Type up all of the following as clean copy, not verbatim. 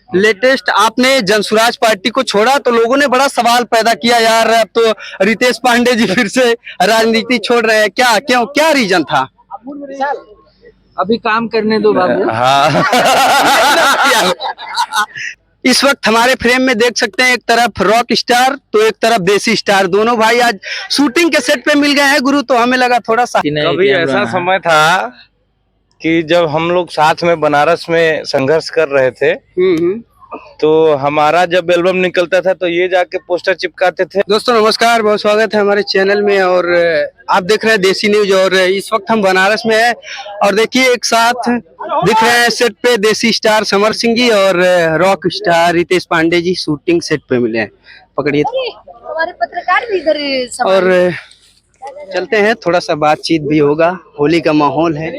Latest आपने Jan Suraaj party को छोड़ा तो लोगों ने बड़ा सवाल पैदा किया, यार अब तो रितेश पांडे जी फिर से राजनीति छोड़ रहे हैं, क्या क्यों, क्या रीजन था? अभी काम करने दो बाबू। हाँ। इस वक्त हमारे फ्रेम में देख सकते हैं, एक तरफ रॉक स्टार तो एक तरफ देसी स्टार, दोनों भाई आज शूटिंग के सेट पे मिल गए हैं गुरु। तो हमें लगा थोड़ा सा कभी ऐसा समय था कि जब हम लोग साथ में बनारस में संघर्ष कर रहे थे, तो हमारा जब एल्बम निकलता था तो ये जाके पोस्टर चिपकाते थे। दोस्तों नमस्कार, बहुत स्वागत है हमारे चैनल में और आप देख रहे हैं देसी न्यूज। और इस वक्त हम बनारस में हैं और देखिए एक साथ दिख रहे हैं सेट पे देसी स्टार समर सिंह जी और rock star Ritesh Pandey ji shooting set पे मिले हैं। पकड़िए हमारे पत्रकार भी इधर और चलते हैं, थोड़ा सा बातचीत भी होगा, होली का माहौल है।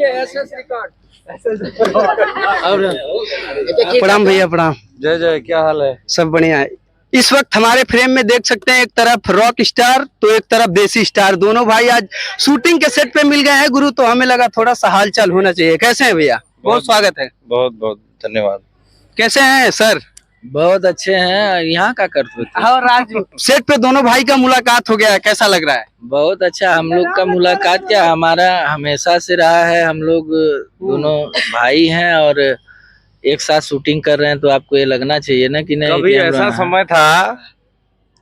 प्रणाम भैया, प्रणाम। जय जय, क्या हाल है? सब बढ़िया है। इस वक्त हमारे फ्रेम में देख सकते हैं, एक तरफ रॉक स्टार तो एक तरफ देसी स्टार, दोनों भाई आज शूटिंग के सेट पे मिल गए हैं गुरु। तो हमें लगा थोड़ा सा हालचाल होना चाहिए। कैसे हैं भैया? बहुत स्वागत है। बहुत बहुत धन्यवाद। कैसे हैं सर? बहुत अच्छे हैं। यहाँ का करते थे और आज सेट पे दोनों भाई का मुलाकात हो गया है, कैसा लग रहा है? बहुत अच्छा। हम लोग का मुलाकात क्या, हमारा हमेशा से रहा है। हम लोग दोनों भाई हैं और एक साथ शूटिंग कर रहे हैं, तो आपको ये लगना चाहिए ना कि नहीं। कभी ऐसा समय था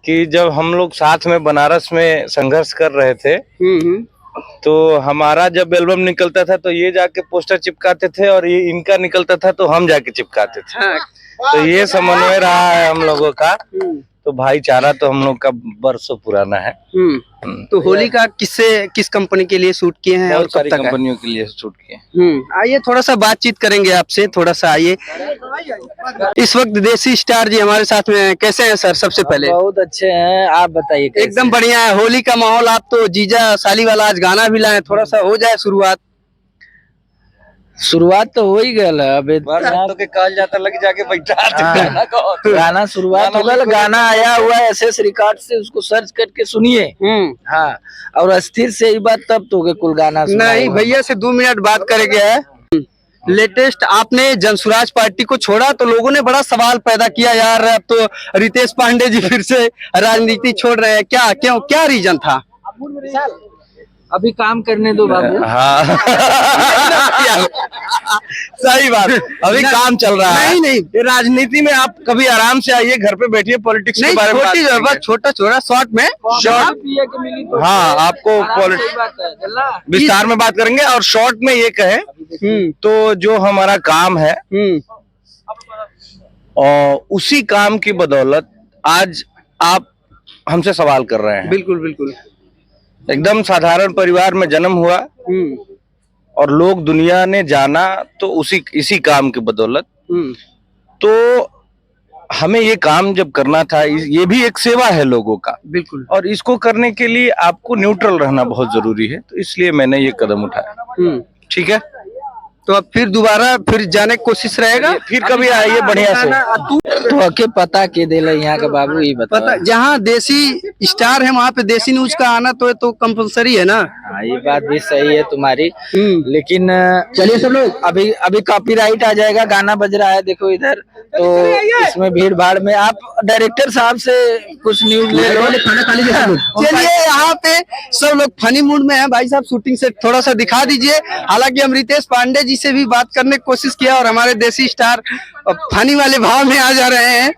कि जब हम लोग साथ में बनारस में संघर्ष कर रहे थे, तो हमारा जब एल्बम निकलता था तो ये जाके पोस्टर चिपकाते थे और ये इनका निकलता था तो हम जाके चिपकाते थे। तो ये समन्वय रहा है हम लोगों का। तो भाईचारा तो हम लोग का बरसों पुराना है। तो होली का किस कंपनी के लिए शूट किए हैं और कब तक है? कंपनियों के लिए शूट किए। आइए थोड़ा सा बातचीत करेंगे आपसे, थोड़ा सा आइए। इस वक्त देसी स्टार जी हमारे साथ में हैं। कैसे हैं सर? सबसे पहले बहुत अच्छे हैं, आप बताइए। एकदम बढ़िया है। होली का माहौल, आप तो जीजा साली वाला आज गाना भी लाए, थोड़ा सा हो जाए शुरुआत तो हो ही गया है। अब तो के काल जाता लग जाके बैठा गाना शुरुआत हो गया। गाना आया हुआ है SS रिकॉर्ड से, उसको सर्च करके सुनिए। हाँ, और अस्थिर से ही बात तब तो कुल गाना नहीं। भैया से 2 मिनट बात करेंगे। लेटेस्ट आपने जनसुराज पार्टी को छोड़ा तो लोगों ने बड़ा सवाल पैदा किया, यार अब तो रितेश पांडे जी फिर से राजनीति छोड़ रहे हैं, क्या क्यों, क्या रीजन था? अभी काम करने दो बाबू। हाँ। सही बात, अभी काम चल रहा है। नहीं ये राजनीति में आप कभी आराम से आइए, घर पे बैठिए, पॉलिटिक्स के बारे में बस छोटा शॉर्ट में हाँ आपको विस्तार में बात करेंगे। और शॉर्ट में ये कहें तो जो हमारा काम है और उसी काम की बदौलत आज आप हमसे सवाल कर रहे हैं। बिल्कुल बिल्कुल। एकदम साधारण परिवार में जन्म हुआ और लोग दुनिया ने जाना तो इसी काम की बदौलत। तो हमें ये काम जब करना था, ये भी एक सेवा है लोगों का। बिल्कुल। और इसको करने के लिए आपको न्यूट्रल रहना बहुत जरूरी है, तो इसलिए मैंने ये कदम उठाया। ठीक है, तो अब फिर दोबारा जाने की कोशिश रहेगा। फिर कभी आइए बढ़िया से। तो आके पता के दे यहाँ का बाबू ही पता, जहाँ देसी स्टार है वहाँ पे देसी न्यूज का आना तो कंपलसरी है ना। हाँ, ये बात भी सही है तुम्हारी। लेकिन चलिए सब लोग, अभी कॉपीराइट आ जाएगा। गाना बज रहा है, देखो इधर, तो इसमें भीड़ भाड़ में आप डायरेक्टर साहब से कुछ न्यूज ले लो। चलिए यहाँ पे सब लोग फनी मूड में है। भाई साहब शूटिंग से थोड़ा सा दिखा दीजिए। हालांकि हम रितेश पांडे जी से भी बात करने की कोशिश किया और हमारे देसी स्टार फनी वाले भाव में आ जा रहे हैं।